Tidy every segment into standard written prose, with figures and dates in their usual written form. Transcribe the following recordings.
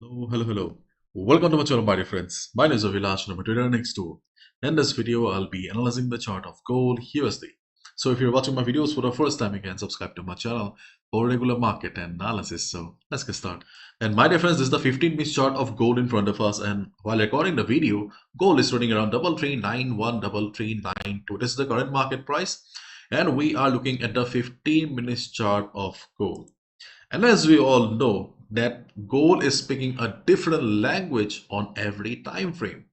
Hello. Welcome to my channel, my dear friends. My name is ABHILASH and I'm a trader in X2. In this video, I'll be analyzing the chart of gold USD. So if you're watching my videos for the first time, you can subscribe to my channel for regular market analysis. So let's get started. And my dear friends, this is the 15-minute chart of gold in front of us. And while recording the video, gold is trading around 3391, 3392. This is the current market price. And we are looking at the 15-minute chart of gold. And as we all know, that gold is speaking a different language on every time frame.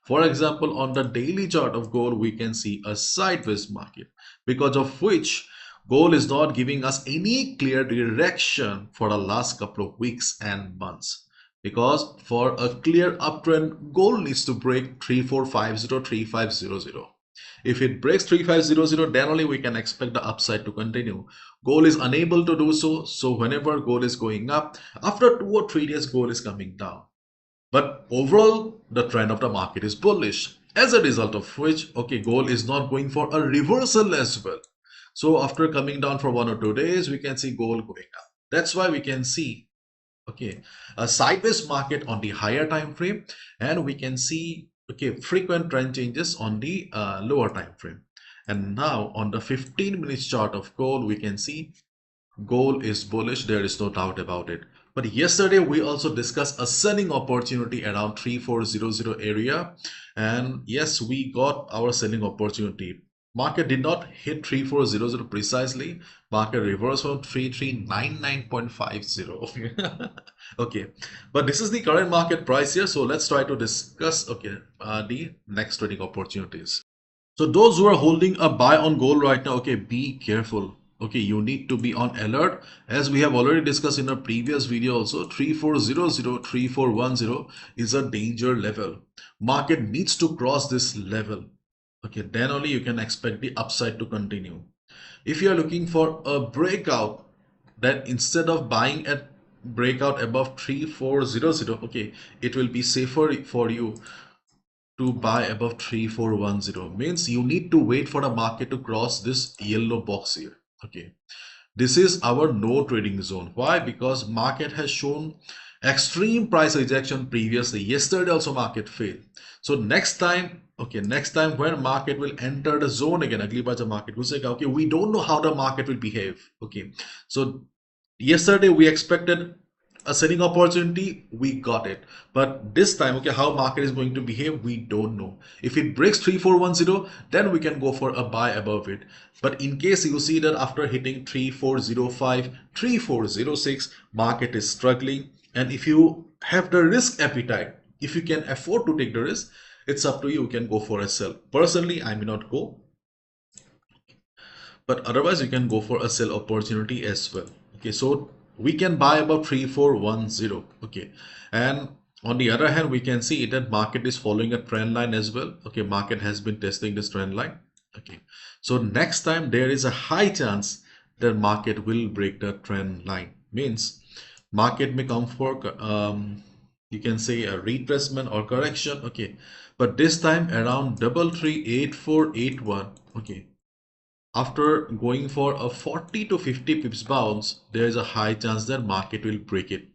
For example, on the daily chart of gold, we can see a sideways market, because of which gold is not giving us any clear direction for the last couple of weeks and months. Because for a clear uptrend, gold needs to break 3450, 3500. If it breaks 3500, then only we can expect the upside to continue. Gold is unable to do so. So whenever gold is going up, after 2 or 3 days, gold is coming down. But overall, the trend of the market is bullish. As a result of which, gold is not going for a reversal as well. So after coming down for 1 or 2 days, we can see gold going up. That's why we can see a sideways market on the higher time frame, and we can see frequent trend changes on the lower time frame. And now on the 15 minutes chart of gold, we can see gold is bullish. There is no doubt about it. But yesterday we also discussed a selling opportunity around 3400 area, and yes, we got our selling opportunity. Market did not hit 3400 precisely. Market reversed from 3399.50. Okay, but this is the current market price here. So let's try to discuss the next trading opportunities. So those who are holding a buy on gold right now, be careful. You need to be on alert, as we have already discussed in a previous video also. 3400, 3410 is a danger level. Market needs to cross this level. Then only you can expect the upside to continue. If you are looking for a breakout, then instead of buying at breakout above 3400, it will be safer for you to buy above 3410. Means you need to wait for the market to cross this yellow box here. This is our no trading zone. Why? Because market has shown extreme price rejection previously. Yesterday also market failed. So next time when market will enter the zone again, agli baar jab market घुसेगा, we don't know how the market will behave. So yesterday we expected a selling opportunity, we got it. But this time, how market is going to behave, we don't know. If it breaks 3410, then we can go for a buy above it. But in case you see that after hitting 3405, 3406, market is struggling, and if you have the risk appetite, if you can afford to take the risk, it's up to you. You can go for a sell. Personally, I may not go, but otherwise you can go for a sell opportunity as well. So we can buy about 3410. And on the other hand, we can see that market is following a trend line as well. Market has been testing this trend line. So next time there is a high chance that market will break the trend line. Means market may come for you can say a retracement or correction. But this time around 338481. After going for a 40 to 50 pips bounce, there is a high chance that market will break it.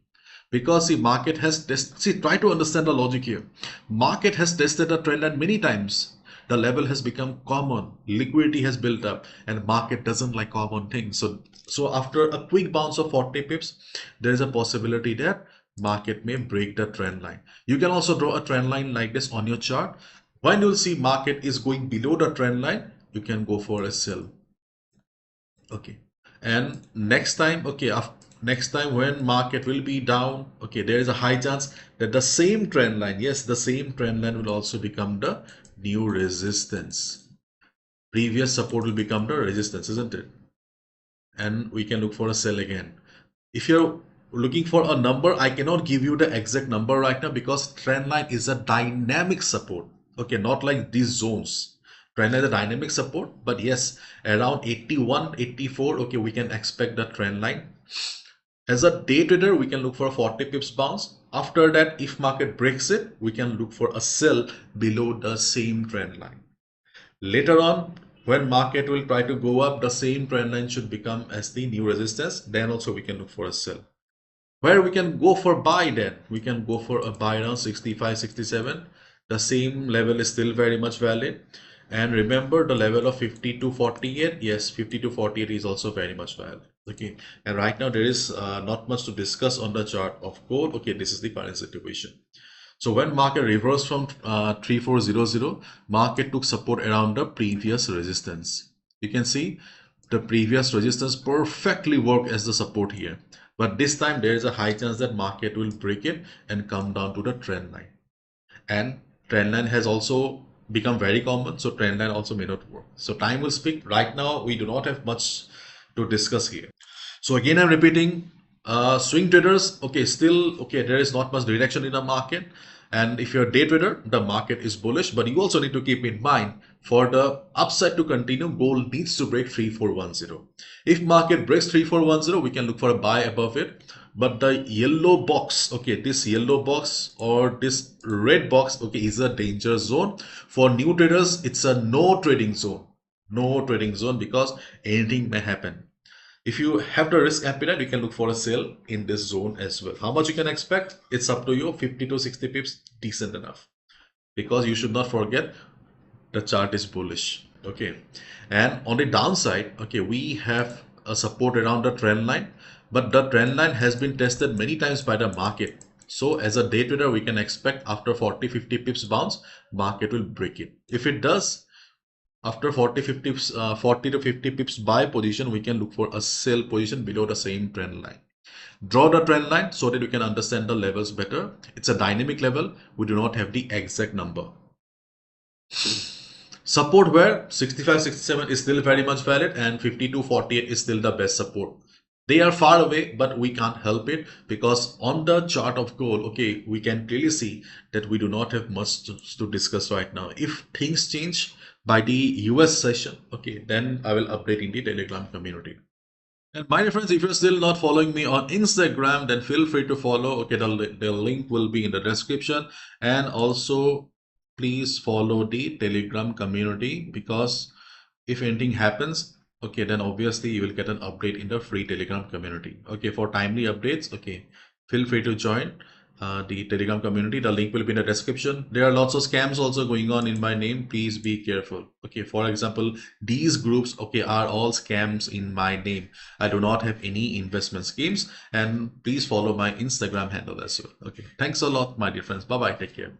Because the market has try to understand the logic here. Market has tested the trend line many times. The level has become common, liquidity has built up, and market doesn't like common things. So after a quick bounce of 40 pips, there is a possibility that market may break the trend line. You can also draw a trend line like this on your chart. When you'll see market is going below the trend line, you can go for a sell. And next time when market will be down, there is a high chance that the same trend line, yes, the same trend line will also become the new resistance. Previous support will become the resistance, isn't it? And we can look for a sell again. If you're looking for a number, I cannot give you the exact number right now, because trend line is a dynamic support. Not like these zones. Trend line is a dynamic support, but yes, around 81, 84, we can expect the trend line. As a day trader, we can look for a 40 pips bounce. After that, if market breaks it, we can look for a sell below the same trend line. Later on, when market will try to go up, the same trend line should become as the new resistance. Then also we can look for a sell. where we can go for buy. Then we can go for a buy around 65, 67. The same level is still very much valid. And remember the level of 50 to 48. Yes, 50 to 48 is also very much valid. Okay, and right now there is not much to discuss on the chart of gold. Okay, this is the current situation. So when market reversed from 3400, market took support around the previous resistance. You can see the previous resistance perfectly worked as the support here. But this time there is a high chance that market will break it and come down to the trend line. And trend line has also become very common, so trend line also may not work. So time will speak. Right now we do not have much to discuss here. So again, I'm repeating, swing traders, okay, still, okay, there is not much direction in the market. And if you're a day trader, the market is bullish, but you also need to keep in mind for the upside to continue, gold needs to break 3410. If market breaks 3410, we can look for a buy above it. But the yellow box, okay, this yellow box or this red box, okay, is a danger zone. For new traders, it's a no trading zone. No trading zone because anything may happen. If you have the risk appetite, you can look for a sale in this zone as well. How much you can expect? It's up to you. 50 to 60 pips, decent enough. Because you should not forget the chart is bullish. Okay. And on the downside, okay, we have a support around the trend line, but the trend line has been tested many times by the market. So as a day trader, we can expect after 40, 50 pips bounce, market will break it. If it does, after 40 to 50 pips buy position, we can look for a sell position below the same trend line. Draw the trend line so that you can understand the levels better. It's a dynamic level. We do not have the exact number. Support where 65, 67 is still very much valid and 50 to 48 is still the best support. They are far away, but we can't help it because on the chart of gold, okay, we can clearly see that we do not have much to discuss right now. If things change by the US session, okay, then I will update in the Telegram community. And my dear friends, if you're still not following me on Instagram, then feel free to follow. Okay, the link will be in the description. And also, please follow the Telegram community because if anything happens, okay, then obviously you will get an update in the free Telegram community. Okay, for timely updates, okay, feel free to join the Telegram community. The link will be in the description. There are lots of scams also going on in my name. Please be careful. Okay, for example, these groups, okay, are all scams in my name. I do not have any investment schemes, and please follow my Instagram handle as well. Okay, thanks a lot, my dear friends. Bye bye. Take care.